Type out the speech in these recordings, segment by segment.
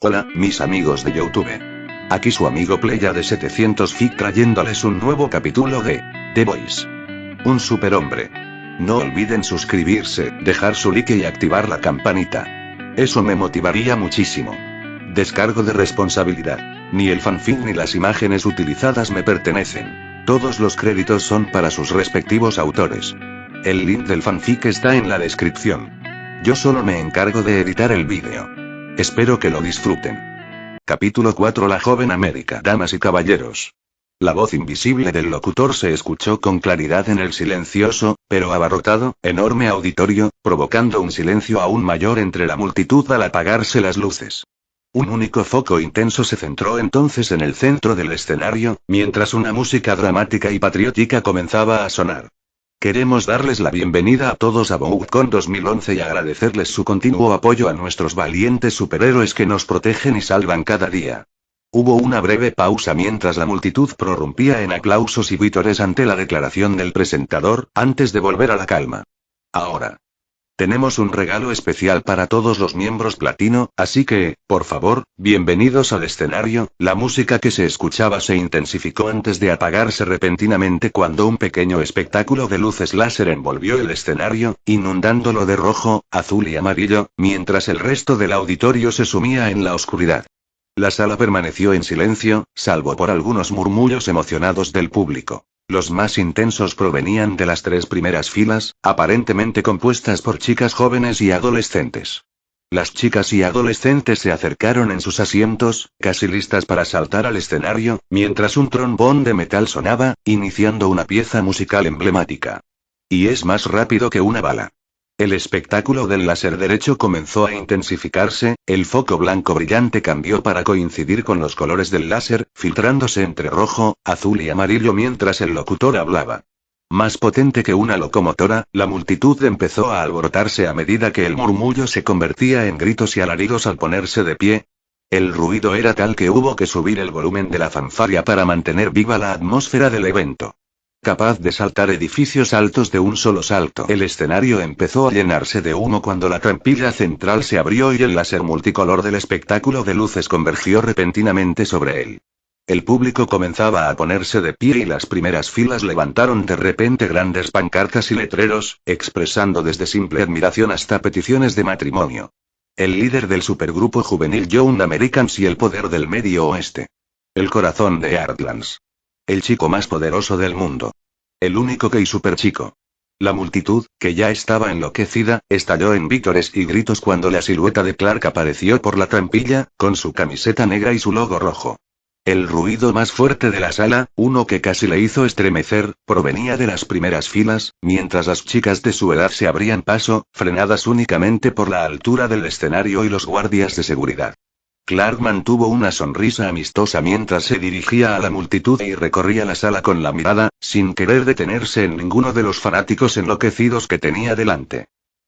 Hola, mis amigos de YouTube. Aquí su amigo Playa de 700 Feet trayéndoles un nuevo capítulo de The Voice. Un superhombre. No olviden suscribirse, dejar su like y activar la campanita. Eso me motivaría muchísimo. Descargo de responsabilidad. Ni el fanfic ni las imágenes utilizadas me pertenecen. Todos los créditos son para sus respectivos autores. El link del fanfic está en la descripción. Yo solo me encargo de editar el vídeo. Espero que lo disfruten. Capítulo 4. La joven América. Damas y caballeros. La voz invisible del locutor se escuchó con claridad en el silencioso, pero abarrotado, enorme auditorio, provocando un silencio aún mayor entre la multitud al apagarse las luces. Un único foco intenso se centró entonces en el centro del escenario, mientras una música dramática y patriótica comenzaba a sonar. Queremos darles la bienvenida a todos a BoutCon 2011 y agradecerles su continuo apoyo a nuestros valientes superhéroes que nos protegen y salvan cada día. Hubo una breve pausa mientras la multitud prorrumpía en aplausos y vítores ante la declaración del presentador, antes de volver a la calma. Ahora. Tenemos un regalo especial para todos los miembros platino, así que, por favor, bienvenidos al escenario. La música que se escuchaba se intensificó antes de apagarse repentinamente cuando un pequeño espectáculo de luces láser envolvió el escenario, inundándolo de rojo, azul y amarillo, mientras el resto del auditorio se sumía en la oscuridad. La sala permaneció en silencio, salvo por algunos murmullos emocionados del público. Los más intensos provenían de las tres primeras filas, aparentemente compuestas por chicas jóvenes y adolescentes. Las chicas y adolescentes se acercaron en sus asientos, casi listas para saltar al escenario, mientras un trombón de metal sonaba, iniciando una pieza musical emblemática. Y es más rápido que una bala. El espectáculo del láser derecho comenzó a intensificarse, el foco blanco brillante cambió para coincidir con los colores del láser, filtrándose entre rojo, azul y amarillo mientras el locutor hablaba. Más potente que una locomotora, la multitud empezó a alborotarse a medida que el murmullo se convertía en gritos y alaridos al ponerse de pie. El ruido era tal que hubo que subir el volumen de la fanfarria para mantener viva la atmósfera del evento. Capaz de saltar edificios altos de un solo salto. El escenario empezó a llenarse de humo cuando la trampilla central se abrió y el láser multicolor del espectáculo de luces convergió repentinamente sobre él. El público comenzaba a ponerse de pie y las primeras filas levantaron de repente grandes pancartas y letreros, expresando desde simple admiración hasta peticiones de matrimonio. El líder del supergrupo juvenil Young Americans y el poder del Medio Oeste. El corazón de Heartlands. El chico más poderoso del mundo. El único que y super chico. La multitud, que ya estaba enloquecida, estalló en vítores y gritos cuando la silueta de Clark apareció por la trampilla, con su camiseta negra y su logo rojo. El ruido más fuerte de la sala, uno que casi le hizo estremecer, provenía de las primeras filas, mientras las chicas de su edad se abrían paso, frenadas únicamente por la altura del escenario y los guardias de seguridad. Clark mantuvo una sonrisa amistosa mientras se dirigía a la multitud y recorría la sala con la mirada, sin querer detenerse en ninguno de los fanáticos enloquecidos que tenía delante.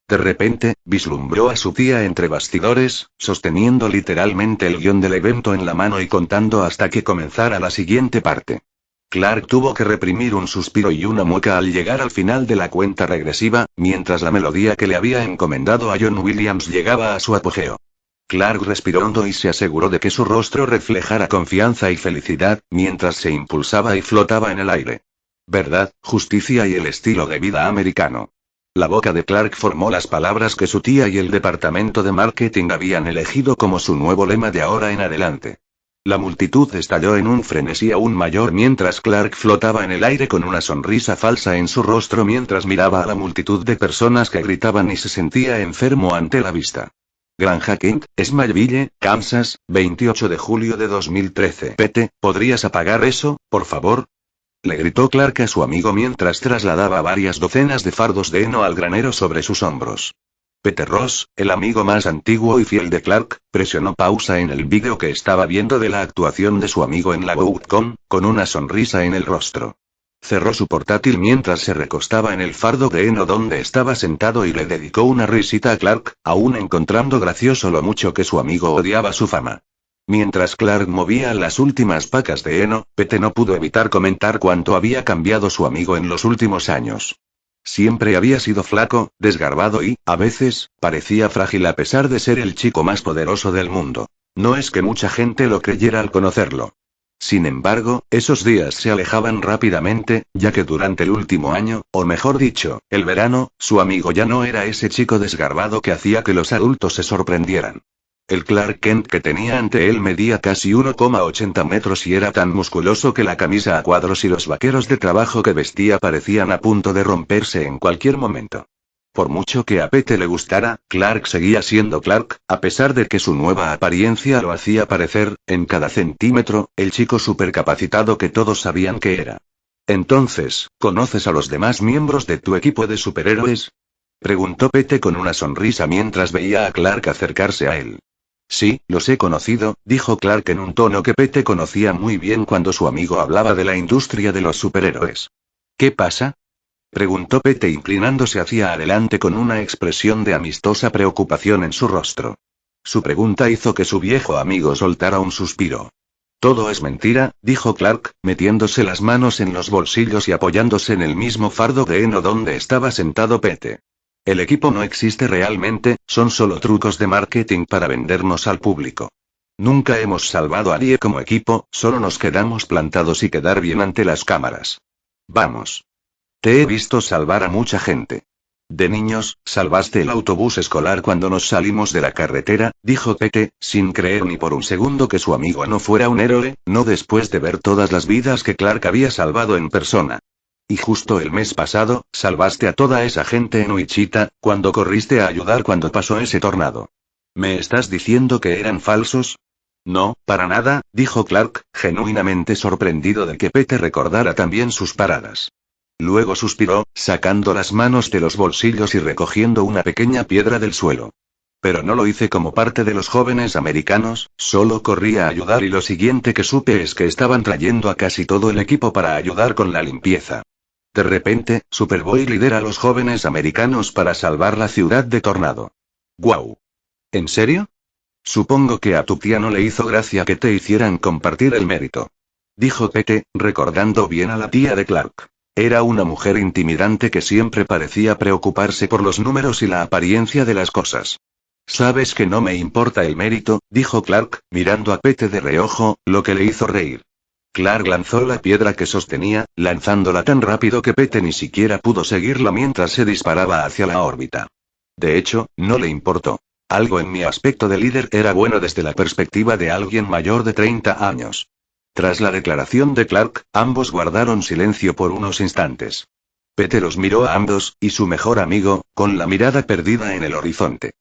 De repente, vislumbró a su tía entre bastidores, sosteniendo literalmente el guión del evento en la mano y contando hasta que comenzara la siguiente parte. Clark tuvo que reprimir un suspiro y una mueca al llegar al final de la cuenta regresiva, mientras la melodía que le había encomendado a John Williams llegaba a su apogeo. Clark respiró hondo y se aseguró de que su rostro reflejara confianza y felicidad, mientras se impulsaba y flotaba en el aire. Verdad, justicia y el estilo de vida americano. La boca de Clark formó las palabras que su tía y el departamento de marketing habían elegido como su nuevo lema de ahora en adelante. La multitud estalló en un frenesí aún mayor mientras Clark flotaba en el aire con una sonrisa falsa en su rostro mientras miraba a la multitud de personas que gritaban y se sentía enfermo ante la vista. Granja Kent, Smallville, Kansas, 28 de julio de 2013. Pete, ¿podrías apagar eso, por favor? Le gritó Clark a su amigo mientras trasladaba varias docenas de fardos de heno al granero sobre sus hombros. Pete Ross, el amigo más antiguo y fiel de Clark, presionó pausa en el vídeo que estaba viendo de la actuación de su amigo en la BoutCon, con una sonrisa en el rostro. Cerró su portátil mientras se recostaba en el fardo de heno donde estaba sentado y le dedicó una risita a Clark, aún encontrando gracioso lo mucho que su amigo odiaba su fama. Mientras Clark movía las últimas pacas de heno, Pete no pudo evitar comentar cuánto había cambiado su amigo en los últimos años. Siempre había sido flaco, desgarbado y, a veces, parecía frágil a pesar de ser el chico más poderoso del mundo. No es que mucha gente lo creyera al conocerlo. Sin embargo, esos días se alejaban rápidamente, ya que durante el último año, o mejor dicho, el verano, su amigo ya no era ese chico desgarbado que hacía que los adultos se sorprendieran. El Clark Kent que tenía ante él medía casi 1,80 metros y era tan musculoso que la camisa a cuadros y los vaqueros de trabajo que vestía parecían a punto de romperse en cualquier momento. Por mucho que a Pete le gustara, Clark seguía siendo Clark, a pesar de que su nueva apariencia lo hacía parecer, en cada centímetro, el chico supercapacitado que todos sabían que era. Entonces, ¿conoces a los demás miembros de tu equipo de superhéroes? Preguntó Pete con una sonrisa mientras veía a Clark acercarse a él. Sí, los he conocido, dijo Clark en un tono que Pete conocía muy bien cuando su amigo hablaba de la industria de los superhéroes. ¿Qué pasa? Preguntó Pete inclinándose hacia adelante con una expresión de amistosa preocupación en su rostro. Su pregunta hizo que su viejo amigo soltara un suspiro. Todo es mentira, dijo Clark, metiéndose las manos en los bolsillos y apoyándose en el mismo fardo de heno donde estaba sentado Pete. El equipo no existe realmente, son solo trucos de marketing para vendernos al público. Nunca hemos salvado a nadie como equipo, solo nos quedamos plantados y quedar bien ante las cámaras. Vamos. Te he visto salvar a mucha gente. De niños, salvaste el autobús escolar cuando nos salimos de la carretera, dijo Pete, sin creer ni por un segundo que su amigo no fuera un héroe, no después de ver todas las vidas que Clark había salvado en persona. Y justo el mes pasado, salvaste a toda esa gente en Wichita, cuando corriste a ayudar cuando pasó ese tornado. ¿Me estás diciendo que eran falsos? No, para nada, dijo Clark, genuinamente sorprendido de que Pete recordara también sus paradas. Luego suspiró, sacando las manos de los bolsillos y recogiendo una pequeña piedra del suelo. Pero no lo hice como parte de los jóvenes americanos, solo corrí a ayudar y lo siguiente que supe es que estaban trayendo a casi todo el equipo para ayudar con la limpieza. De repente, Superboy lidera a los jóvenes americanos para salvar la ciudad de Tornado. ¡Guau! ¿En serio? Supongo que a tu tía no le hizo gracia que te hicieran compartir el mérito. Dijo Pete, recordando bien a la tía de Clark. Era una mujer intimidante que siempre parecía preocuparse por los números y la apariencia de las cosas. Sabes que no me importa el mérito, dijo Clark, mirando a Pete de reojo, lo que le hizo reír. Clark lanzó la piedra que sostenía, lanzándola tan rápido que Pete ni siquiera pudo seguirla mientras se disparaba hacia la órbita. De hecho, no le importó. Algo en mi aspecto de líder era bueno desde la perspectiva de alguien mayor de 30 años. Tras la declaración de Clark, ambos guardaron silencio por unos instantes. Pete los miró a ambos, y su mejor amigo, con la mirada perdida en el horizonte.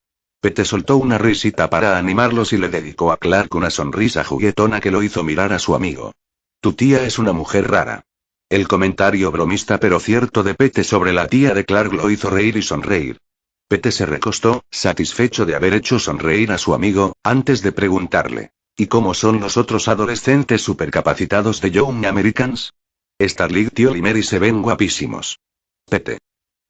Pete soltó una risita para animarlos y le dedicó a Clark una sonrisa juguetona que lo hizo mirar a su amigo. Tu tía es una mujer rara. El comentario bromista pero cierto de Pete sobre la tía de Clark lo hizo reír y sonreír. Pete se recostó, satisfecho de haber hecho sonreír a su amigo, antes de preguntarle. ¿Y cómo son los otros adolescentes supercapacitados de Young Americans? Starling y Mary se ven guapísimos. Pete.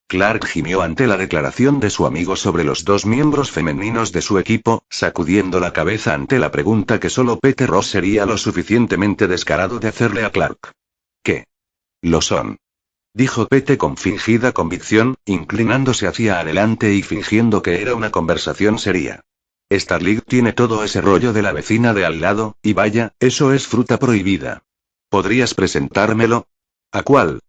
Clark gimió ante la declaración de su amigo sobre los dos miembros femeninos de su equipo, sacudiendo la cabeza ante la pregunta que solo Pete Ross sería lo suficientemente descarado de hacerle a Clark. ¿Qué? Lo son. Dijo Pete con fingida convicción, inclinándose hacia adelante y fingiendo que era una conversación seria. Starling tiene todo ese rollo de la vecina de al lado, y vaya, eso es fruta prohibida. ¿Podrías presentármelo? ¿A cuál?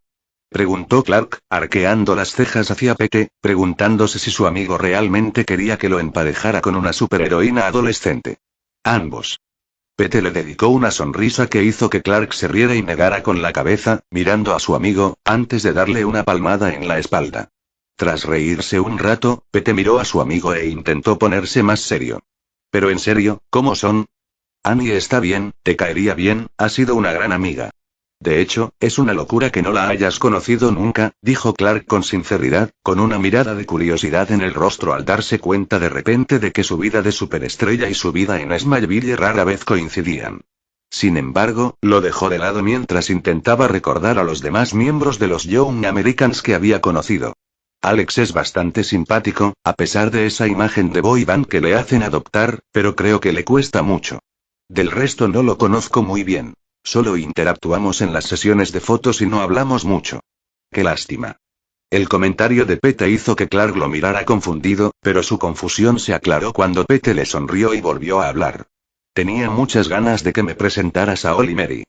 Preguntó Clark, arqueando las cejas hacia Pete, preguntándose si su amigo realmente quería que lo emparejara con una superheroína adolescente. Ambos. Pete le dedicó una sonrisa que hizo que Clark se riera y negara con la cabeza, mirando a su amigo, antes de darle una palmada en la espalda. Tras reírse un rato, Pete miró a su amigo e intentó ponerse más serio. Pero en serio, ¿cómo son? Annie está bien, te caería bien, ha sido una gran amiga. De hecho, es una locura que no la hayas conocido nunca, dijo Clark con sinceridad, con una mirada de curiosidad en el rostro al darse cuenta de repente de que su vida de superestrella y su vida en Smallville rara vez coincidían. Sin embargo, lo dejó de lado mientras intentaba recordar a los demás miembros de los Young Americans que había conocido. Alex es bastante simpático, a pesar de esa imagen de boy band que le hacen adoptar, pero creo que le cuesta mucho. Del resto no lo conozco muy bien. Solo interactuamos en las sesiones de fotos y no hablamos mucho. Qué lástima. El comentario de Pete hizo que Clark lo mirara confundido, pero su confusión se aclaró cuando Pete le sonrió y volvió a hablar. Tenía muchas ganas de que me presentaras a Olly Mary.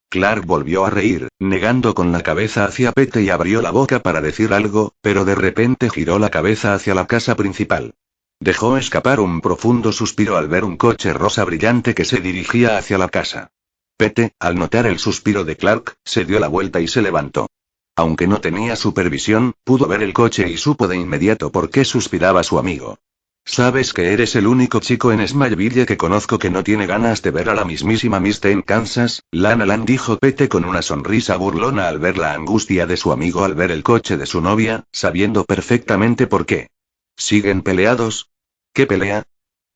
Clark volvió a reír, negando con la cabeza hacia Pete y abrió la boca para decir algo, pero de repente giró la cabeza hacia la casa principal. Dejó escapar un profundo suspiro al ver un coche rosa brillante que se dirigía hacia la casa. Pete, al notar el suspiro de Clark, se dio la vuelta y se levantó. Aunque no tenía supervisión, pudo ver el coche y supo de inmediato por qué suspiraba su amigo. Sabes que eres el único chico en Smallville que conozco que no tiene ganas de ver a la mismísima Misty en Kansas, Lana Lang, dijo Pete con una sonrisa burlona al ver la angustia de su amigo al ver el coche de su novia, sabiendo perfectamente por qué. ¿Siguen peleados? ¿Qué pelea?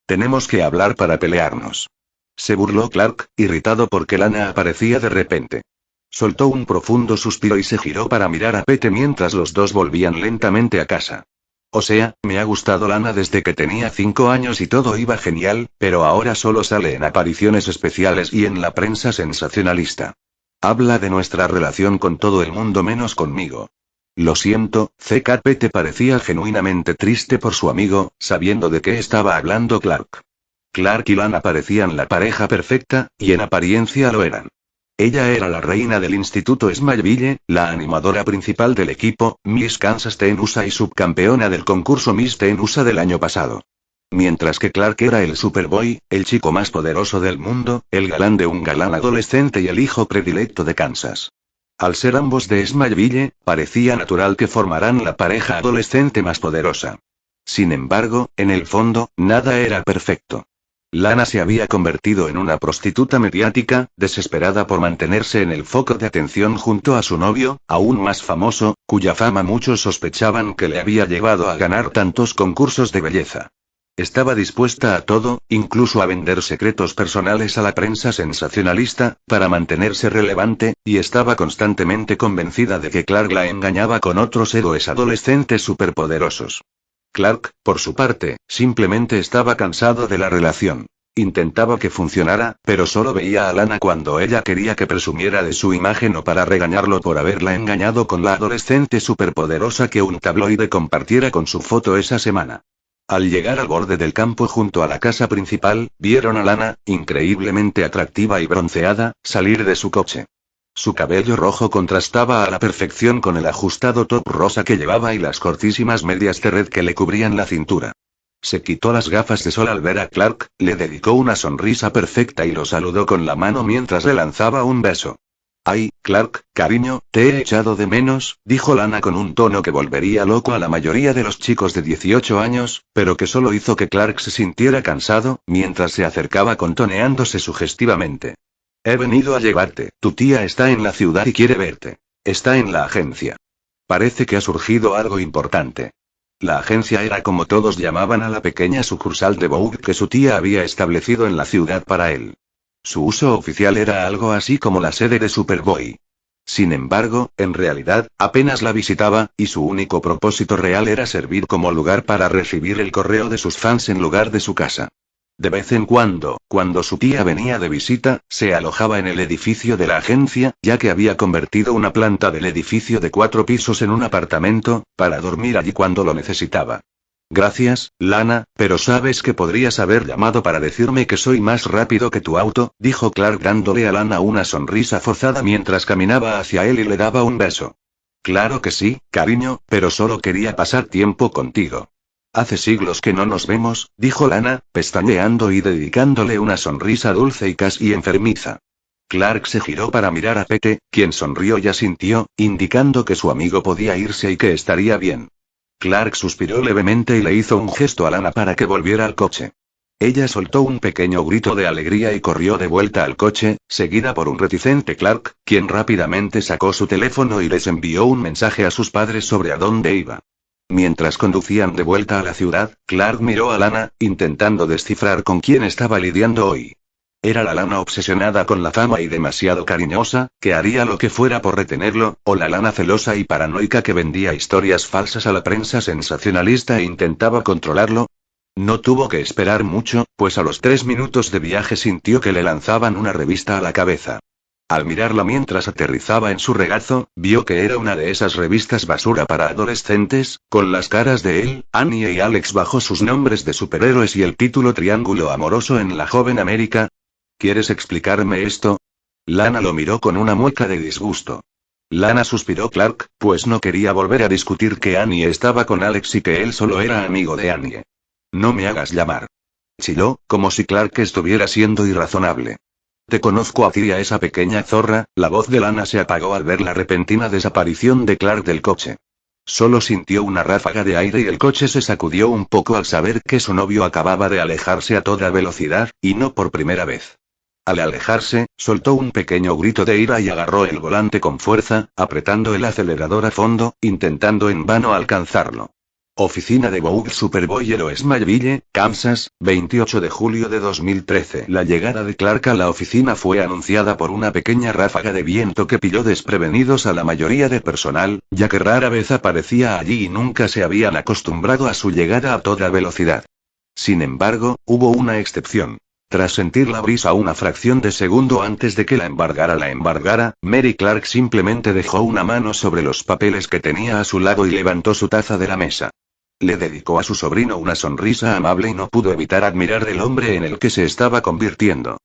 Tenemos que hablar para pelearnos. Se burló Clark, irritado porque Lana aparecía de repente. Soltó un profundo suspiro y se giró para mirar a Pete mientras los dos volvían lentamente a casa. O sea, me ha gustado Lana desde que tenía 5 años y todo iba genial, pero ahora solo sale en apariciones especiales y en la prensa sensacionalista. Habla de nuestra relación con todo el mundo menos conmigo. Lo siento, CK. Pete parecía genuinamente triste por su amigo, sabiendo de qué estaba hablando Clark. Clark y Lana parecían la pareja perfecta, y en apariencia lo eran. Ella era la reina del Instituto Smallville, la animadora principal del equipo, Miss Kansas Teen USA y subcampeona del concurso Miss Teen USA del año pasado. Mientras que Clark era el Superboy, el chico más poderoso del mundo, el galán de un galán adolescente y el hijo predilecto de Kansas. Al ser ambos de Smallville, parecía natural que formaran la pareja adolescente más poderosa. Sin embargo, en el fondo, nada era perfecto. Lana se había convertido en una prostituta mediática, desesperada por mantenerse en el foco de atención junto a su novio, aún más famoso, cuya fama muchos sospechaban que le había llevado a ganar tantos concursos de belleza. Estaba dispuesta a todo, incluso a vender secretos personales a la prensa sensacionalista, para mantenerse relevante, y estaba constantemente convencida de que Clark la engañaba con otros héroes adolescentes superpoderosos. Clark, por su parte, simplemente estaba cansado de la relación. Intentaba que funcionara, pero solo veía a Lana cuando ella quería que presumiera de su imagen o para regañarlo por haberla engañado con la adolescente superpoderosa que un tabloide compartiera con su foto esa semana. Al llegar al borde del campo junto a la casa principal, vieron a Lana, increíblemente atractiva y bronceada, salir de su coche. Su cabello rojo contrastaba a la perfección con el ajustado top rosa que llevaba y las cortísimas medias de red que le cubrían la cintura. Se quitó las gafas de sol al ver a Clark, le dedicó una sonrisa perfecta y lo saludó con la mano mientras le lanzaba un beso. «Ay, Clark, cariño, te he echado de menos», dijo Lana con un tono que volvería loco a la mayoría de los chicos de 18 años, pero que solo hizo que Clark se sintiera cansado, mientras se acercaba contoneándose sugestivamente. «He venido a llevarte, tu tía está en la ciudad y quiere verte. Está en la agencia. Parece que ha surgido algo importante». La agencia era como todos llamaban a la pequeña sucursal de Vogue que su tía había establecido en la ciudad para él. Su uso oficial era algo así como la sede de Superboy. Sin embargo, en realidad, apenas la visitaba, y su único propósito real era servir como lugar para recibir el correo de sus fans en lugar de su casa. De vez en cuando, cuando su tía venía de visita, se alojaba en el edificio de la agencia, ya que había convertido una planta del edificio de 4 pisos en un apartamento, para dormir allí cuando lo necesitaba. «Gracias, Lana, pero sabes que podrías haber llamado para decirme que soy más rápido que tu auto», dijo Clark dándole a Lana una sonrisa forzada mientras caminaba hacia él y le daba un beso. «Claro que sí, cariño, pero solo quería pasar tiempo contigo». «Hace siglos que no nos vemos», dijo Lana, pestañeando y dedicándole una sonrisa dulce y casi enfermiza. Clark se giró para mirar a Pete, quien sonrió y asintió, indicando que su amigo podía irse y que estaría bien. Clark suspiró levemente y le hizo un gesto a Lana para que volviera al coche. Ella soltó un pequeño grito de alegría y corrió de vuelta al coche, seguida por un reticente Clark, quien rápidamente sacó su teléfono y les envió un mensaje a sus padres sobre a dónde iba. Mientras conducían de vuelta a la ciudad, Clark miró a Lana, intentando descifrar con quién estaba lidiando hoy. Era la Lana obsesionada con la fama y demasiado cariñosa, que haría lo que fuera por retenerlo, o la Lana celosa y paranoica que vendía historias falsas a la prensa sensacionalista e intentaba controlarlo. No tuvo que esperar mucho, pues a los 3 minutos de viaje sintió que le lanzaban una revista a la cabeza. Al mirarla mientras aterrizaba en su regazo, vio que era una de esas revistas basura para adolescentes, con las caras de él, Annie y Alex bajo sus nombres de superhéroes y el título Triángulo Amoroso en la Joven América. ¿Quieres explicarme esto? Lana lo miró con una mueca de disgusto. Lana suspiró Clark, pues no quería volver a discutir que Annie estaba con Alex y que él solo era amigo de Annie. No me hagas llamar. Chilló, como si Clark estuviera siendo irrazonable. Te conozco a ti y a esa pequeña zorra. La voz de Lana se apagó al ver la repentina desaparición de Clark del coche. Solo sintió una ráfaga de aire y el coche se sacudió un poco al saber que su novio acababa de alejarse a toda velocidad, y no por primera vez. Al alejarse, soltó un pequeño grito de ira y agarró el volante con fuerza, apretando el acelerador a fondo, intentando en vano alcanzarlo. Oficina de Vogue Superboy en Smallville, Kansas, 28 de julio de 2013. La llegada de Clark a la oficina fue anunciada por una pequeña ráfaga de viento que pilló desprevenidos a la mayoría de personal, ya que rara vez aparecía allí y nunca se habían acostumbrado a su llegada a toda velocidad. Sin embargo, hubo una excepción. Tras sentir la brisa una fracción de segundo antes de que la embargara, Mary Clark simplemente dejó una mano sobre los papeles que tenía a su lado y levantó su taza de la mesa. Le dedicó a su sobrino una sonrisa amable y no pudo evitar admirar el hombre en el que se estaba convirtiendo.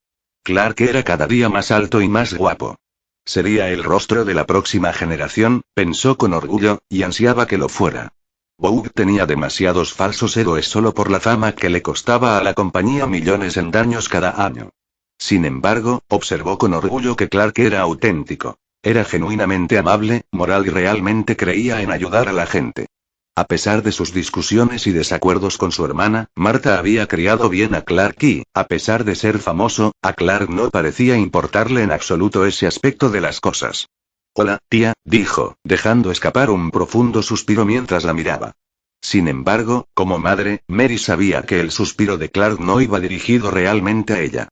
Clark era cada día más alto y más guapo. Sería el rostro de la próxima generación, pensó con orgullo, y ansiaba que lo fuera. Vogue tenía demasiados falsos héroes solo por la fama que le costaba a la compañía millones en daños cada año. Sin embargo, observó con orgullo que Clark era auténtico. Era genuinamente amable, moral y realmente creía en ayudar a la gente. A pesar de sus discusiones y desacuerdos con su hermana, Marta había criado bien a Clark y, a pesar de ser famoso, a Clark no parecía importarle en absoluto ese aspecto de las cosas. Hola, tía, dijo, dejando escapar un profundo suspiro mientras la miraba. Sin embargo, como madre, Mary sabía que el suspiro de Clark no iba dirigido realmente a ella.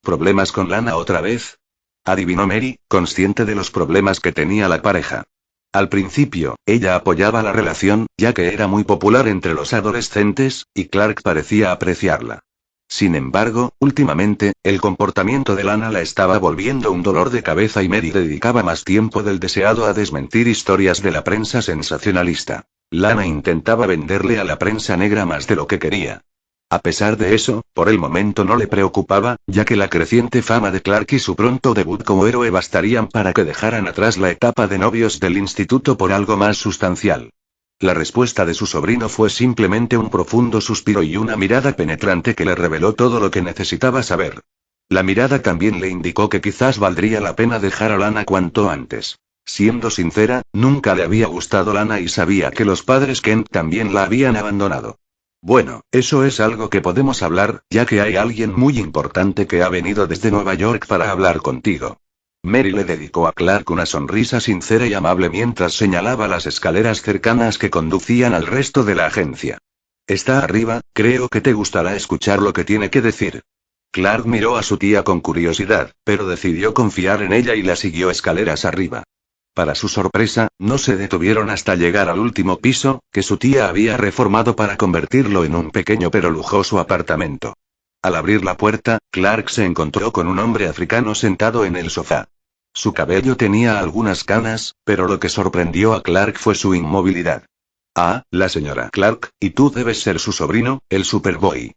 ¿Problemas con Lana otra vez? Adivinó Mary, consciente de los problemas que tenía la pareja. Al principio, ella apoyaba la relación, ya que era muy popular entre los adolescentes, y Clark parecía apreciarla. Sin embargo, últimamente, el comportamiento de Lana la estaba volviendo un dolor de cabeza y Mary dedicaba más tiempo del deseado a desmentir historias de la prensa sensacionalista. Lana intentaba venderle a la prensa negra más de lo que quería. A pesar de eso, por el momento no le preocupaba, ya que la creciente fama de Clark y su pronto debut como héroe bastarían para que dejaran atrás la etapa de novios del instituto por algo más sustancial. La respuesta de su sobrino fue simplemente un profundo suspiro y una mirada penetrante que le reveló todo lo que necesitaba saber. La mirada también le indicó que quizás valdría la pena dejar a Lana cuanto antes. Siendo sincera, nunca le había gustado Lana y sabía que los padres Kent también la habían abandonado. Bueno, eso es algo que podemos hablar, ya que hay alguien muy importante que ha venido desde Nueva York para hablar contigo. Mary le dedicó a Clark una sonrisa sincera y amable mientras señalaba las escaleras cercanas que conducían al resto de la agencia. Está arriba, creo que te gustará escuchar lo que tiene que decir. Clark miró a su tía con curiosidad, pero decidió confiar en ella y la siguió escaleras arriba. Para su sorpresa, no se detuvieron hasta llegar al último piso, que su tía había reformado para convertirlo en un pequeño pero lujoso apartamento. Al abrir la puerta, Clark se encontró con un hombre africano sentado en el sofá. Su cabello tenía algunas canas, pero lo que sorprendió a Clark fue su inmovilidad. Ah, la señora Clark, y tú debes ser su sobrino, el Superboy.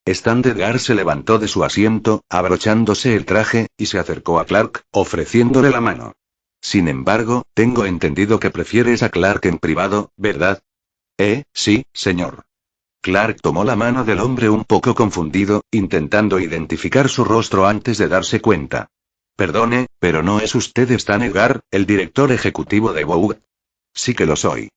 Stan Edgar se levantó de su asiento, abrochándose el traje, y se acercó a Clark, ofreciéndole la mano. Sin embargo, tengo entendido que prefieres a Clark en privado, ¿verdad? Sí, señor. Clark tomó la mano del hombre un poco confundido, intentando identificar su rostro antes de darse cuenta. Perdone, pero ¿no es usted Stan Edgar, el director ejecutivo de Vogue? Sí que lo soy.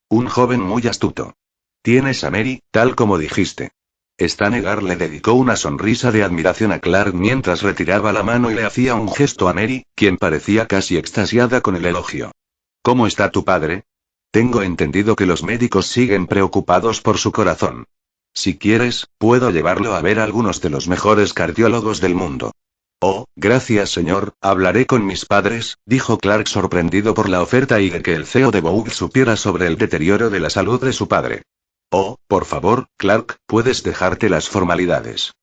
Un joven muy astuto. Tienes a Mary, tal como dijiste. Stan Edgar le dedicó una sonrisa de admiración a Clark mientras retiraba la mano y le hacía un gesto a Mary, quien parecía casi extasiada con el elogio. ¿Cómo está tu padre? Tengo entendido que los médicos siguen preocupados por su corazón. Si quieres, puedo llevarlo a ver a algunos de los mejores cardiólogos del mundo. Oh, gracias señor, hablaré con mis padres, dijo Clark sorprendido por la oferta y de que el CEO de Vogue supiera sobre el deterioro de la salud de su padre. Oh, por favor, Clark, puedes dejarte las formalidades.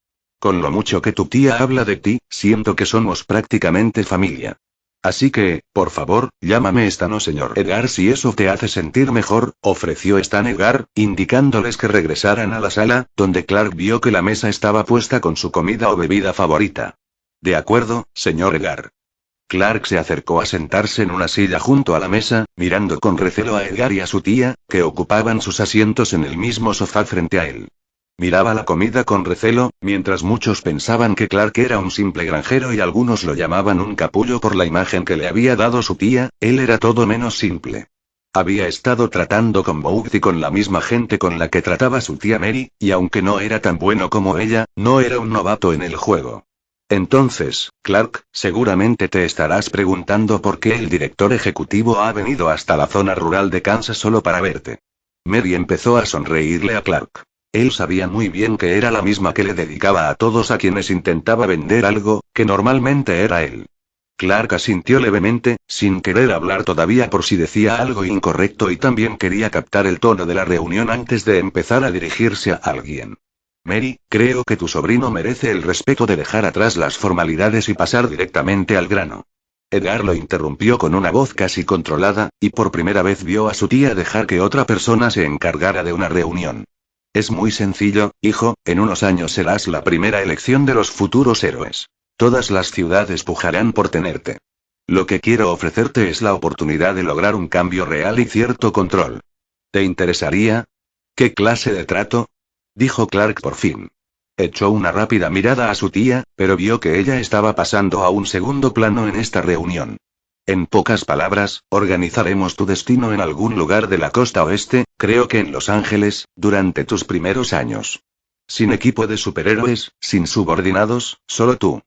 Con lo mucho que tu tía habla de ti, siento que somos prácticamente familia. Así que, por favor, llámame Stan o señor Edgar si eso te hace sentir mejor, ofreció Stan Edgar, indicándoles que regresaran a la sala, donde Clark vio que la mesa estaba puesta con su comida o bebida favorita. De acuerdo, señor Edgar. Clark se acercó a sentarse en una silla junto a la mesa, mirando con recelo a Edgar y a su tía, que ocupaban sus asientos en el mismo sofá frente a él. Miraba la comida con recelo, mientras muchos pensaban que Clark era un simple granjero y algunos lo llamaban un capullo por la imagen que le había dado su tía. Él era todo menos simple. Había estado tratando con Bough y con la misma gente con la que trataba su tía Mary, y aunque no era tan bueno como ella, no era un novato en el juego. Entonces, Clark, seguramente te estarás preguntando por qué el director ejecutivo ha venido hasta la zona rural de Kansas solo para verte. Mary empezó a sonreírle a Clark. Él sabía muy bien que era la misma que le dedicaba a todos a quienes intentaba vender algo, que normalmente era él. Clark asintió levemente, sin querer hablar todavía por si decía algo incorrecto, y también quería captar el tono de la reunión antes de empezar a dirigirse a alguien. Mary, creo que tu sobrino merece el respeto de dejar atrás las formalidades y pasar directamente al grano. Edgar lo interrumpió con una voz casi controlada, y por primera vez vio a su tía dejar que otra persona se encargara de una reunión. Es muy sencillo, hijo, en unos años serás la primera elección de los futuros héroes. Todas las ciudades pujarán por tenerte. Lo que quiero ofrecerte es la oportunidad de lograr un cambio real y cierto control. ¿Te interesaría? ¿Qué clase de trato? Dijo Clark por fin. Echó una rápida mirada a su tía, pero vio que ella estaba pasando a un segundo plano en esta reunión. En pocas palabras, organizaremos tu destino en algún lugar de la costa oeste, creo que en Los Ángeles, durante tus primeros años. Sin equipo de superhéroes, sin subordinados, solo tú.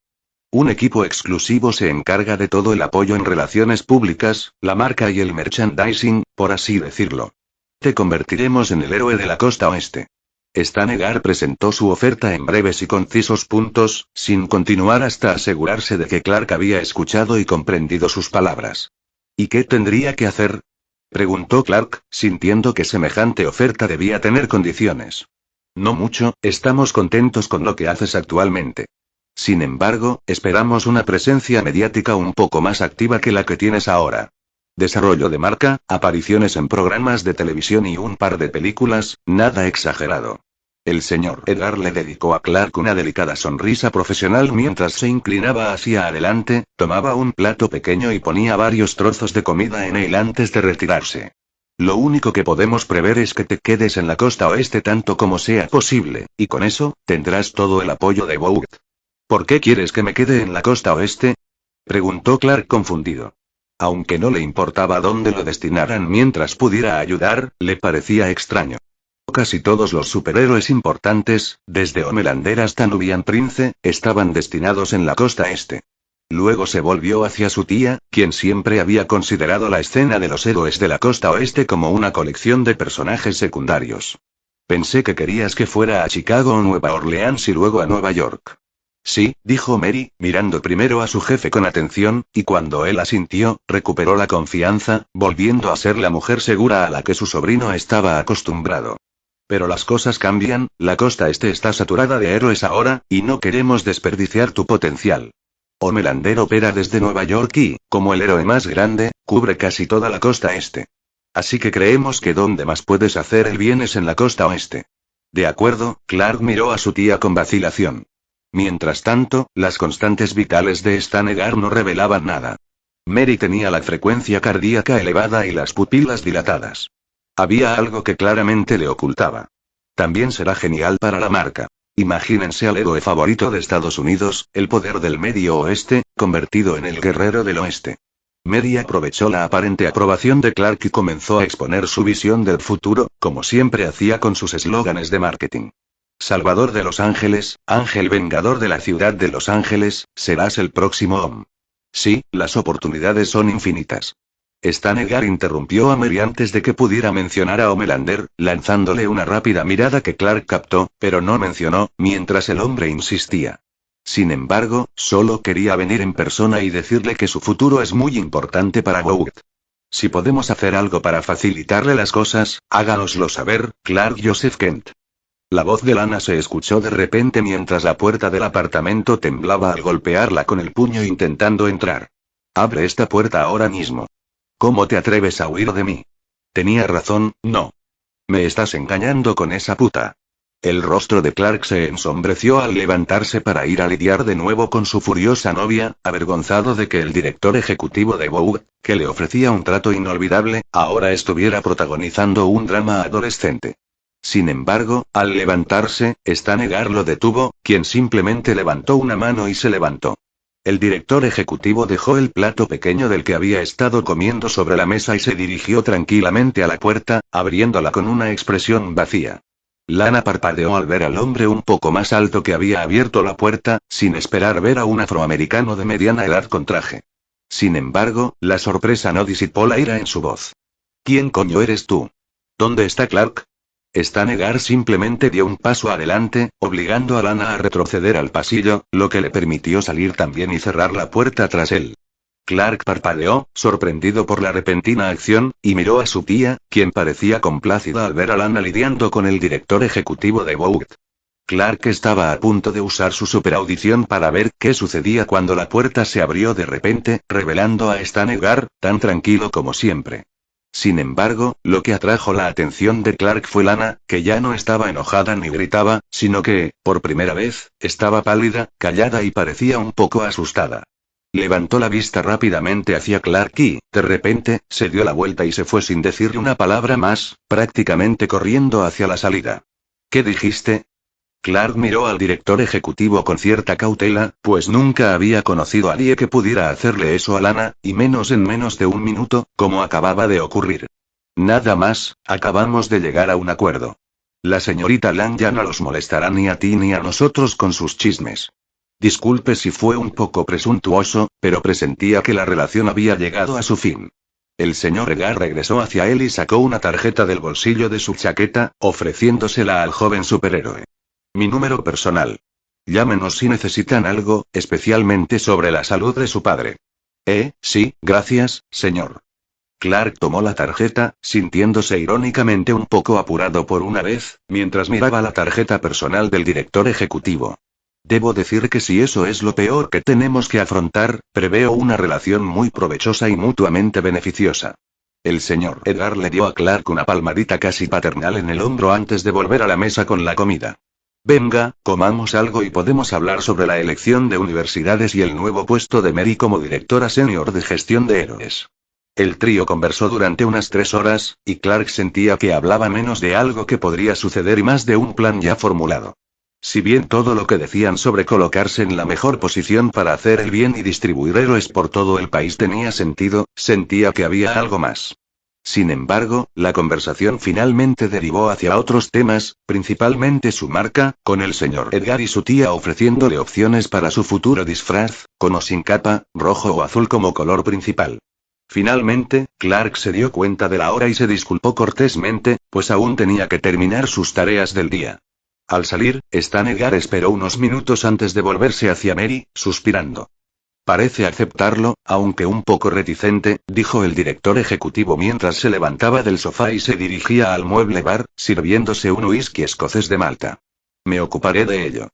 Un equipo exclusivo se encarga de todo el apoyo en relaciones públicas, la marca y el merchandising, por así decirlo. Te convertiremos en el héroe de la costa oeste. Stan Edgar presentó su oferta en breves y concisos puntos, sin continuar hasta asegurarse de que Clark había escuchado y comprendido sus palabras. ¿Y qué tendría que hacer? Preguntó Clark, sintiendo que semejante oferta debía tener condiciones. No mucho, estamos contentos con lo que haces actualmente. Sin embargo, esperamos una presencia mediática un poco más activa que la que tienes ahora. Desarrollo de marca, apariciones en programas de televisión y un par de películas, nada exagerado. El señor Edgar le dedicó a Clark una delicada sonrisa profesional mientras se inclinaba hacia adelante, tomaba un plato pequeño y ponía varios trozos de comida en él antes de retirarse. Lo único que podemos prever es que te quedes en la costa oeste tanto como sea posible, y con eso, tendrás todo el apoyo de Bough. ¿Por qué quieres que me quede en la costa oeste? Preguntó Clark confundido. Aunque no le importaba dónde lo destinaran mientras pudiera ayudar, le parecía extraño. Casi todos los superhéroes importantes, desde Homelander hasta Nubian Prince, estaban destinados en la costa este. Luego se volvió hacia su tía, quien siempre había considerado la escena de los héroes de la costa oeste como una colección de personajes secundarios. Pensé que querías que fuera a Chicago o Nueva Orleans y luego a Nueva York. Sí, dijo Mary, mirando primero a su jefe con atención, y cuando él asintió, recuperó la confianza, volviendo a ser la mujer segura a la que su sobrino estaba acostumbrado. Pero las cosas cambian, la costa este está saturada de héroes ahora, y no queremos desperdiciar tu potencial. Homelander opera desde Nueva York y, como el héroe más grande, cubre casi toda la costa este. Así que creemos que donde más puedes hacer el bien es en la costa oeste. De acuerdo, Clark miró a su tía con vacilación. Mientras tanto, las constantes vitales de Stan Edgar no revelaban nada. Mary tenía la frecuencia cardíaca elevada y las pupilas dilatadas. Había algo que claramente le ocultaba. También será genial para la marca. Imagínense al héroe favorito de Estados Unidos, el poder del Medio Oeste, convertido en el guerrero del Oeste. Mary aprovechó la aparente aprobación de Clark y comenzó a exponer su visión del futuro, como siempre hacía con sus eslóganes de marketing. Salvador de Los Ángeles, Ángel Vengador de la ciudad de Los Ángeles, serás el próximo OM. Sí, las oportunidades son infinitas. Stan Edgar interrumpió a Mary antes de que pudiera mencionar a Homelander, lanzándole una rápida mirada que Clark captó, pero no mencionó, mientras el hombre insistía. Sin embargo, solo quería venir en persona y decirle que su futuro es muy importante para Bough. Si podemos hacer algo para facilitarle las cosas, háganoslo saber, Clark Joseph Kent. La voz de Lana se escuchó de repente mientras la puerta del apartamento temblaba al golpearla con el puño intentando entrar. Abre esta puerta ahora mismo. ¿Cómo te atreves a huir de mí? Tenía razón, no. Me estás engañando con esa puta. El rostro de Clark se ensombreció al levantarse para ir a lidiar de nuevo con su furiosa novia, avergonzado de que el director ejecutivo de Vogue, que le ofrecía un trato inolvidable, ahora estuviera protagonizando un drama adolescente. Sin embargo, al levantarse, Stanegar lo detuvo, quien simplemente levantó una mano y se levantó. El director ejecutivo dejó el plato pequeño del que había estado comiendo sobre la mesa y se dirigió tranquilamente a la puerta, abriéndola con una expresión vacía. Lana parpadeó al ver al hombre un poco más alto que había abierto la puerta, sin esperar ver a un afroamericano de mediana edad con traje. Sin embargo, la sorpresa no disipó la ira en su voz. ¿Quién coño eres tú? ¿Dónde está Clark? Stanegar simplemente dio un paso adelante, obligando a Lana a retroceder al pasillo, lo que le permitió salir también y cerrar la puerta tras él. Clark parpadeó, sorprendido por la repentina acción, y miró a su tía, quien parecía complacida al ver a Lana lidiando con el director ejecutivo de Vogue. Clark estaba a punto de usar su superaudición para ver qué sucedía cuando la puerta se abrió de repente, revelando a Stanegar, tan tranquilo como siempre. Sin embargo, lo que atrajo la atención de Clark fue Lana, que ya no estaba enojada ni gritaba, sino que, por primera vez, estaba pálida, callada y parecía un poco asustada. Levantó la vista rápidamente hacia Clark y, de repente, se dio la vuelta y se fue sin decirle una palabra más, prácticamente corriendo hacia la salida. ¿Qué dijiste? Clark miró al director ejecutivo con cierta cautela, pues nunca había conocido a nadie que pudiera hacerle eso a Lana, y menos en menos de un minuto, como acababa de ocurrir. Nada más, acabamos de llegar a un acuerdo. La señorita Lang ya no los molestará ni a ti ni a nosotros con sus chismes. Disculpe si fue un poco presuntuoso, pero presentía que la relación había llegado a su fin. El señor Edgar regresó hacia él y sacó una tarjeta del bolsillo de su chaqueta, ofreciéndosela al joven superhéroe. Mi número personal. Llámenos si necesitan algo, especialmente sobre la salud de su padre. Sí, gracias, señor. Clark tomó la tarjeta, sintiéndose irónicamente un poco apurado por una vez, mientras miraba la tarjeta personal del director ejecutivo. Debo decir que si eso es lo peor que tenemos que afrontar, preveo una relación muy provechosa y mutuamente beneficiosa. El señor Edgar le dio a Clark una palmadita casi paternal en el hombro antes de volver a la mesa con la comida. Venga, comamos algo y podemos hablar sobre la elección de universidades y el nuevo puesto de Mary como directora senior de gestión de héroes. El trío conversó durante unas 3 horas, y Clark sentía que hablaba menos de algo que podría suceder y más de un plan ya formulado. Si bien todo lo que decían sobre colocarse en la mejor posición para hacer el bien y distribuir héroes por todo el país tenía sentido, sentía que había algo más. Sin embargo, la conversación finalmente derivó hacia otros temas, principalmente su marca, con el señor Edgar y su tía ofreciéndole opciones para su futuro disfraz, con o sin capa, rojo o azul como color principal. Finalmente, Clark se dio cuenta de la hora y se disculpó cortésmente, pues aún tenía que terminar sus tareas del día. Al salir, Stanegar esperó unos minutos antes de volverse hacia Mary, suspirando. Parece aceptarlo, aunque un poco reticente, dijo el director ejecutivo mientras se levantaba del sofá y se dirigía al mueble bar, sirviéndose un whisky escocés de Malta. Me ocuparé de ello.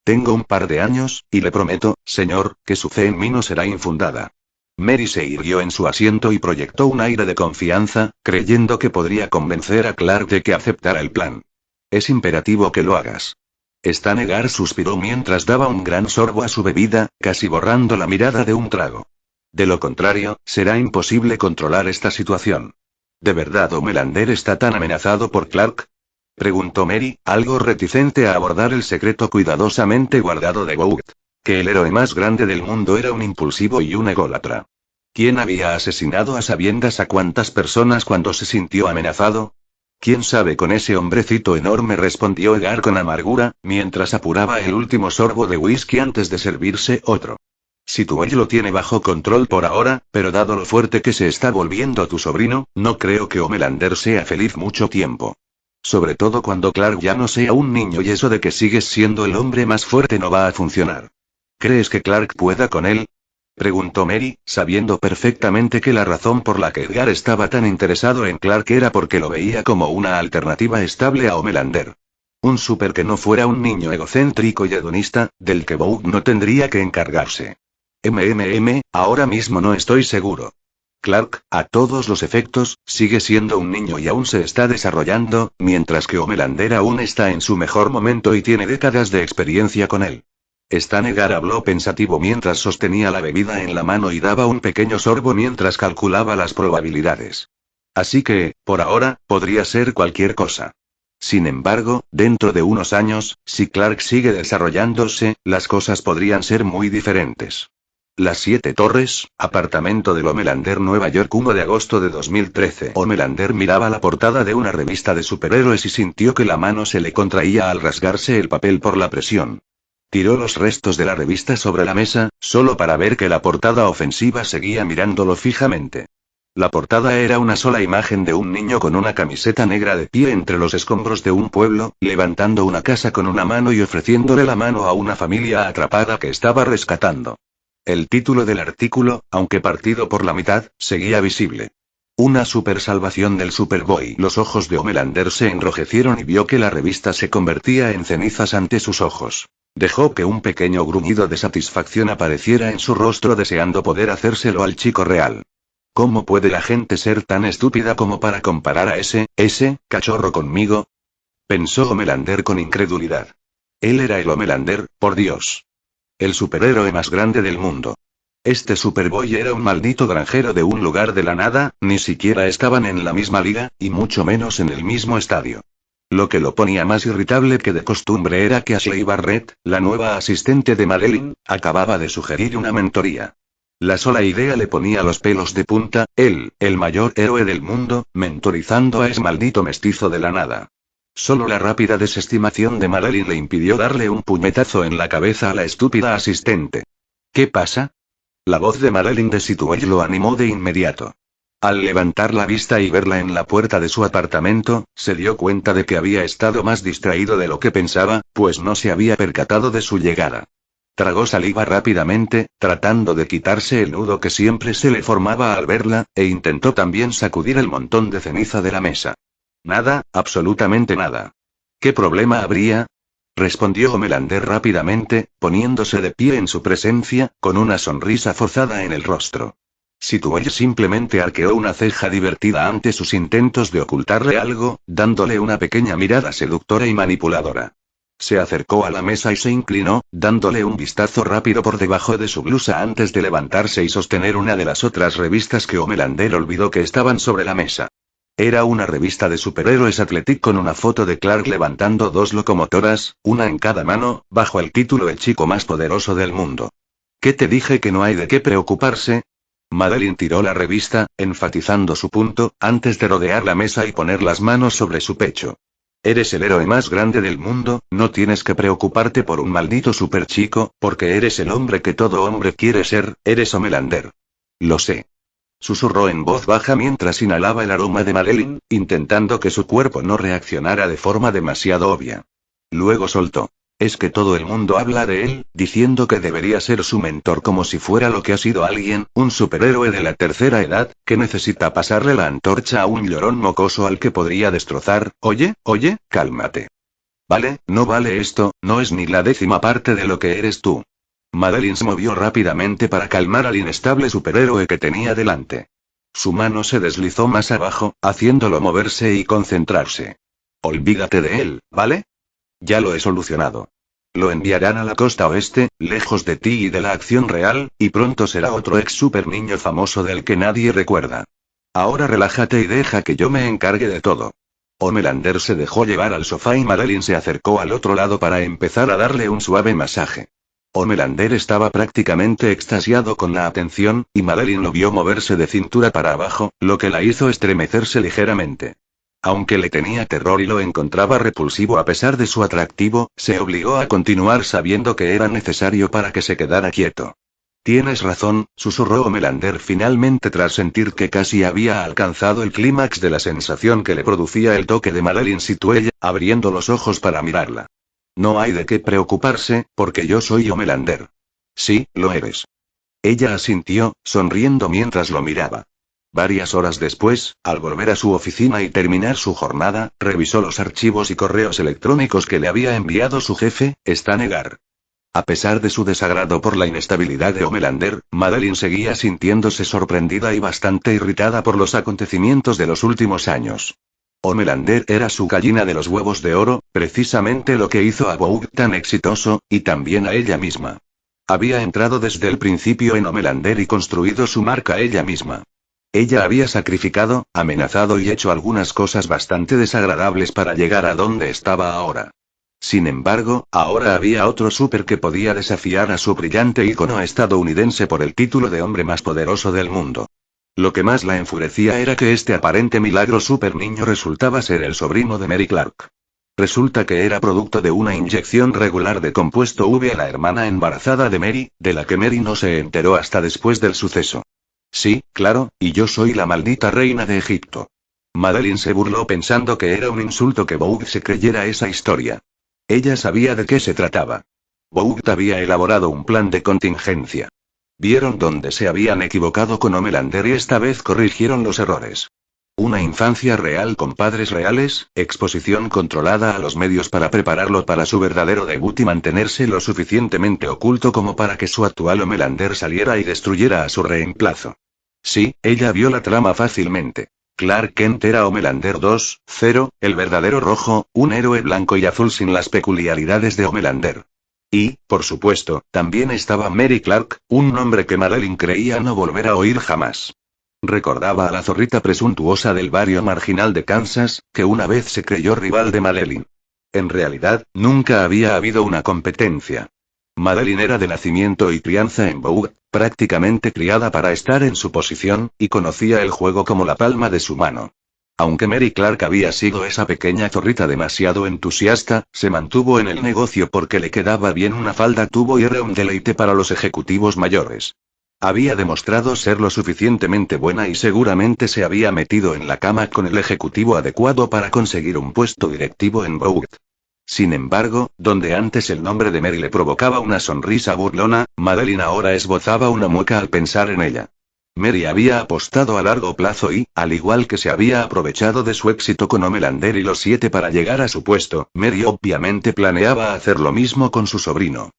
Tengo un par de años, y le prometo, señor, que su fe en mí no será infundada. Mary se irguió en su asiento y proyectó un aire de confianza, creyendo que podría convencer a Clark de que aceptara el plan. Es imperativo que lo hagas. Stanegar suspiró mientras daba un gran sorbo a su bebida, casi borrando la mirada de un trago. De lo contrario, será imposible controlar esta situación. ¿De verdad Homelander está tan amenazado por Clark? Preguntó Mary, algo reticente a abordar el secreto cuidadosamente guardado de Vogue. Que el héroe más grande del mundo era un impulsivo y un ególatra. ¿Quién había asesinado a sabiendas a cuántas personas cuando se sintió amenazado? ¿Quién sabe con ese hombrecito enorme? Respondió Edgar con amargura, mientras apuraba el último sorbo de whisky antes de servirse otro. Si tu lo tiene bajo control por ahora, pero dado lo fuerte que se está volviendo tu sobrino, no creo que Homelander sea feliz mucho tiempo. Sobre todo cuando Clark ya no sea un niño y eso de que sigues siendo el hombre más fuerte no va a funcionar. ¿Crees que Clark pueda con él? Preguntó Mary, sabiendo perfectamente que la razón por la que Edgar estaba tan interesado en Clark era porque lo veía como una alternativa estable a Homelander. Un súper que no fuera un niño egocéntrico y hedonista, del que Vogue no tendría que encargarse. Ahora mismo no estoy seguro. Clark, a todos los efectos, sigue siendo un niño y aún se está desarrollando, mientras que Homelander aún está en su mejor momento y tiene décadas de experiencia con él. Stanegar habló pensativo mientras sostenía la bebida en la mano y daba un pequeño sorbo mientras calculaba las probabilidades. Así que, por ahora, podría ser cualquier cosa. Sin embargo, dentro de unos años, si Clark sigue desarrollándose, las cosas podrían ser muy diferentes. Las 7 Torres, apartamento del Homelander, Nueva York, 1 de agosto de 2013. Homelander miraba la portada de una revista de superhéroes y sintió que la mano se le contraía al rasgarse el papel por la presión. Tiró los restos de la revista sobre la mesa, solo para ver que la portada ofensiva seguía mirándolo fijamente. La portada era una sola imagen de un niño con una camiseta negra de pie entre los escombros de un pueblo, levantando una casa con una mano y ofreciéndole la mano a una familia atrapada que estaba rescatando. El título del artículo, aunque partido por la mitad, seguía visible. Una super salvación del Superboy. Los ojos de Homelander se enrojecieron y vio que la revista se convertía en cenizas ante sus ojos. Dejó que un pequeño gruñido de satisfacción apareciera en su rostro deseando poder hacérselo al chico real. ¿Cómo puede la gente ser tan estúpida como para comparar a ese cachorro conmigo? Pensó Homelander con incredulidad. Él era el Homelander, por Dios. El superhéroe más grande del mundo. Este Superboy era un maldito granjero de un lugar de la nada, ni siquiera estaban en la misma liga, y mucho menos en el mismo estadio. Lo que lo ponía más irritable que de costumbre era que Ashley Barrett, la nueva asistente de Madeline, acababa de sugerir una mentoría. La sola idea le ponía los pelos de punta, él, el mayor héroe del mundo, mentorizando a ese maldito mestizo de la nada. Solo la rápida desestimación de Madeline le impidió darle un puñetazo en la cabeza a la estúpida asistente. ¿Qué pasa? La voz de Madeline de Situate lo animó de inmediato. Al levantar la vista y verla en la puerta de su apartamento, se dio cuenta de que había estado más distraído de lo que pensaba, pues no se había percatado de su llegada. Tragó saliva rápidamente, tratando de quitarse el nudo que siempre se le formaba al verla, e intentó también sacudir el montón de ceniza de la mesa. Nada, absolutamente nada. ¿Qué problema habría? Respondió Homelander rápidamente, poniéndose de pie en su presencia, con una sonrisa forzada en el rostro. Situate simplemente arqueó una ceja divertida ante sus intentos de ocultarle algo, dándole una pequeña mirada seductora y manipuladora. Se acercó a la mesa y se inclinó, dándole un vistazo rápido por debajo de su blusa antes de levantarse y sostener una de las otras revistas que Homelander olvidó que estaban sobre la mesa. Era una revista de superhéroes Athletic con una foto de Clark levantando 2 locomotoras, una en cada mano, bajo el título El chico más poderoso del mundo. ¿Qué te dije que no hay de qué preocuparse? Madeline tiró la revista, enfatizando su punto, antes de rodear la mesa y poner las manos sobre su pecho. Eres el héroe más grande del mundo, no tienes que preocuparte por un maldito superchico, porque eres el hombre que todo hombre quiere ser, eres Homelander. Lo sé. Susurró en voz baja mientras inhalaba el aroma de Madeline, intentando que su cuerpo no reaccionara de forma demasiado obvia. Luego soltó. Es que todo el mundo habla de él, diciendo que debería ser su mentor como si fuera lo que ha sido alguien, un superhéroe de la tercera edad, que necesita pasarle la antorcha a un llorón mocoso al que podría destrozar. Oye, cálmate. Vale, no vale esto, no es ni la 10ª parte de lo que eres tú. Madeline se movió rápidamente para calmar al inestable superhéroe que tenía delante. Su mano se deslizó más abajo, haciéndolo moverse y concentrarse. Olvídate de él, ¿vale? Ya lo he solucionado. Lo enviarán a la costa oeste, lejos de ti y de la acción real, y pronto será otro ex super niño famoso del que nadie recuerda. Ahora relájate y deja que yo me encargue de todo. Homelander se dejó llevar al sofá y Madeline se acercó al otro lado para empezar a darle un suave masaje. Homelander estaba prácticamente extasiado con la atención, y Madeline lo vio moverse de cintura para abajo, lo que la hizo estremecerse ligeramente. Aunque le tenía terror y lo encontraba repulsivo a pesar de su atractivo, se obligó a continuar sabiendo que era necesario para que se quedara quieto. Tienes razón, susurró Homelander finalmente tras sentir que casi había alcanzado el clímax de la sensación que le producía el toque de Madeline Situate, abriendo los ojos para mirarla. No hay de qué preocuparse, porque yo soy Homelander. Sí, lo eres. Ella asintió, sonriendo mientras lo miraba. Varias horas después, al volver a su oficina y terminar su jornada, revisó los archivos y correos electrónicos que le había enviado su jefe, Stanegar. A pesar de su desagrado por la inestabilidad de Homelander, Madeline seguía sintiéndose sorprendida y bastante irritada por los acontecimientos de los últimos años. Homelander era su gallina de los huevos de oro, precisamente lo que hizo a Vogue tan exitoso, y también a ella misma. Había entrado desde el principio en Homelander y construido su marca ella misma. Ella había sacrificado, amenazado y hecho algunas cosas bastante desagradables para llegar a donde estaba ahora. Sin embargo, ahora había otro súper que podía desafiar a su brillante ícono estadounidense por el título de hombre más poderoso del mundo. Lo que más la enfurecía era que este aparente milagro super niño resultaba ser el sobrino de Mary Clark. Resulta que era producto de una inyección regular de compuesto V a la hermana embarazada de Mary, de la que Mary no se enteró hasta después del suceso. Sí, claro, y yo soy la maldita reina de Egipto. Madeline se burló pensando que era un insulto que Vogue se creyera esa historia. Ella sabía de qué se trataba. Vogue había elaborado un plan de contingencia. Vieron dónde se habían equivocado con Homelander y esta vez corrigieron los errores. Una infancia real con padres reales, exposición controlada a los medios para prepararlo para su verdadero debut y mantenerse lo suficientemente oculto como para que su actual Homelander saliera y destruyera a su reemplazo. Sí, ella vio la trama fácilmente. Clark Kent era Homelander 2.0, el verdadero rojo, un héroe blanco y azul sin las peculiaridades de Homelander. Y, por supuesto, también estaba Mary Clark, un nombre que Madeline creía no volver a oír jamás. Recordaba a la zorrita presuntuosa del barrio marginal de Kansas, que una vez se creyó rival de Madeline. En realidad, nunca había habido una competencia. Madeline era de nacimiento y crianza en Vogue, prácticamente criada para estar en su posición, y conocía el juego como la palma de su mano. Aunque Mary Clark había sido esa pequeña zorrita demasiado entusiasta, se mantuvo en el negocio porque le quedaba bien una falda tubo y era un deleite para los ejecutivos mayores. Había demostrado ser lo suficientemente buena y seguramente se había metido en la cama con el ejecutivo adecuado para conseguir un puesto directivo en Vogue. Sin embargo, donde antes el nombre de Mary le provocaba una sonrisa burlona, Madeline ahora esbozaba una mueca al pensar en ella. Mary había apostado a largo plazo y, al igual que se había aprovechado de su éxito con Homelander y los 7 para llegar a su puesto, Mary obviamente planeaba hacer lo mismo con su sobrino.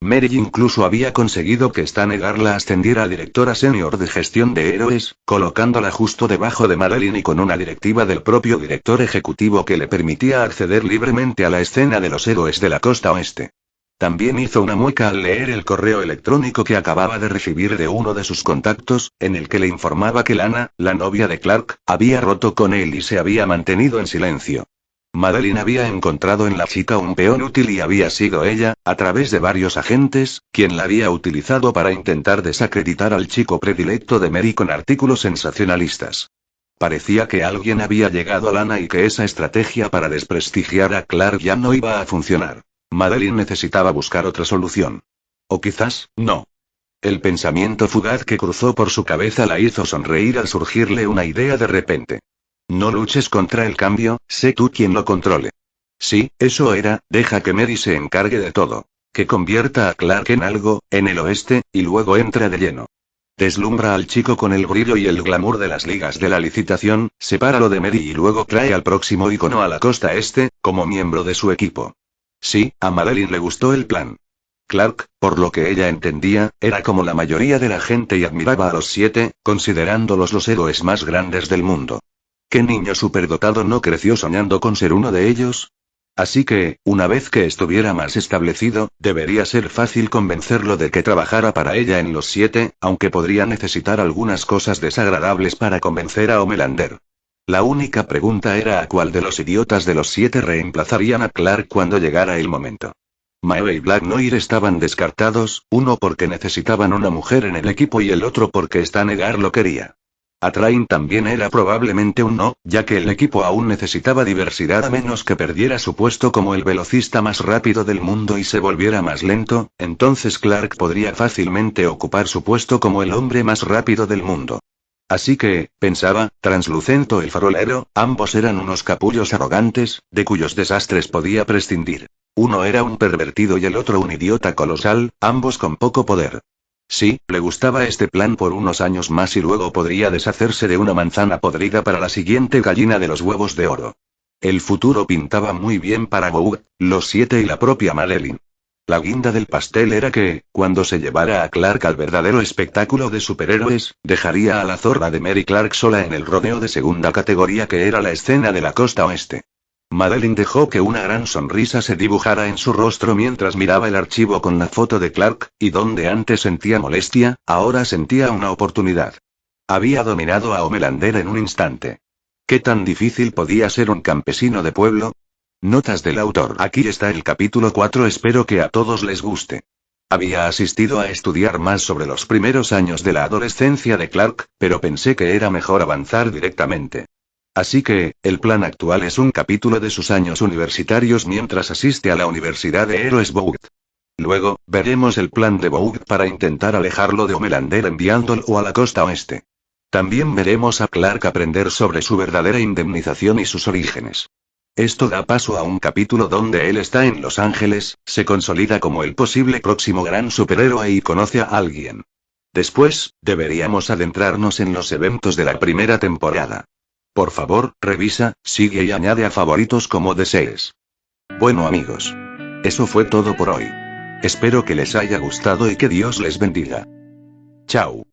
Mary incluso había conseguido que Stan Edgar la ascendiera a directora senior de gestión de héroes, colocándola justo debajo de Madeline y con una directiva del propio director ejecutivo que le permitía acceder libremente a la escena de los héroes de la costa oeste. También hizo una mueca al leer el correo electrónico que acababa de recibir de uno de sus contactos, en el que le informaba que Lana, la novia de Clark, había roto con él y se había mantenido en silencio. Madeline había encontrado en la chica un peón útil y había sido ella, a través de varios agentes, quien la había utilizado para intentar desacreditar al chico predilecto de Mary con artículos sensacionalistas. Parecía que alguien había llegado a Lana y que esa estrategia para desprestigiar a Clark ya no iba a funcionar. Madeline necesitaba buscar otra solución. O quizás, no. El pensamiento fugaz que cruzó por su cabeza la hizo sonreír al surgirle una idea de repente. No luches contra el cambio, sé tú quien lo controle. Sí, eso era, deja que Mary se encargue de todo. Que convierta a Clark en algo, en el oeste, y luego entra de lleno. Deslumbra al chico con el brillo y el glamour de las ligas de la licitación, sepáralo de Mary y luego trae al próximo ícono a la costa este, como miembro de su equipo. Sí, a Madeline le gustó el plan. Clark, por lo que ella entendía, era como la mayoría de la gente y admiraba a los 7, considerándolos los héroes más grandes del mundo. ¿Qué niño superdotado no creció soñando con ser uno de ellos? Así que, una vez que estuviera más establecido, debería ser fácil convencerlo de que trabajara para ella en los 7, aunque podría necesitar algunas cosas desagradables para convencer a Homelander. La única pregunta era a cuál de los idiotas de los 7 reemplazarían a Clark cuando llegara el momento. Maeve y Black Noir estaban descartados, uno porque necesitaban una mujer en el equipo y el otro porque Stan Edgar lo quería. Atrain también era probablemente un no, ya que el equipo aún necesitaba diversidad a menos que perdiera su puesto como el velocista más rápido del mundo y se volviera más lento, entonces Clark podría fácilmente ocupar su puesto como el hombre más rápido del mundo. Así que, pensaba, Translucento el farolero, ambos eran unos capullos arrogantes, de cuyos desastres podía prescindir. Uno era un pervertido y el otro un idiota colosal, ambos con poco poder. Sí, le gustaba este plan por unos años más y luego podría deshacerse de una manzana podrida para la siguiente gallina de los huevos de oro. El futuro pintaba muy bien para Vogue, los 7 y la propia Madeline. La guinda del pastel era que, cuando se llevara a Clark al verdadero espectáculo de superhéroes, dejaría a la zorra de Mary Clark sola en el rodeo de segunda categoría que era la escena de la costa oeste. Madeline dejó que una gran sonrisa se dibujara en su rostro mientras miraba el archivo con la foto de Clark, y donde antes sentía molestia, ahora sentía una oportunidad. Había dominado a Homelander en un instante. ¿Qué tan difícil podía ser un campesino de pueblo? Notas del autor. Aquí está el capítulo 4. Espero que a todos les guste. Había asistido a estudiar más sobre los primeros años de la adolescencia de Clark, pero pensé que era mejor avanzar directamente. Así que, el plan actual es un capítulo de sus años universitarios mientras asiste a la Universidad de Héroes Vought. Luego, veremos el plan de Vought para intentar alejarlo de Homelander enviándolo a la costa oeste. También veremos a Clark aprender sobre su verdadera indemnización y sus orígenes. Esto da paso a un capítulo donde él está en Los Ángeles, se consolida como el posible próximo gran superhéroe y conoce a alguien. Después, deberíamos adentrarnos en los eventos de la primera temporada. Por favor, revisa, sigue y añade a favoritos como desees. Bueno amigos. Eso fue todo por hoy. Espero que les haya gustado y que Dios les bendiga. Chao.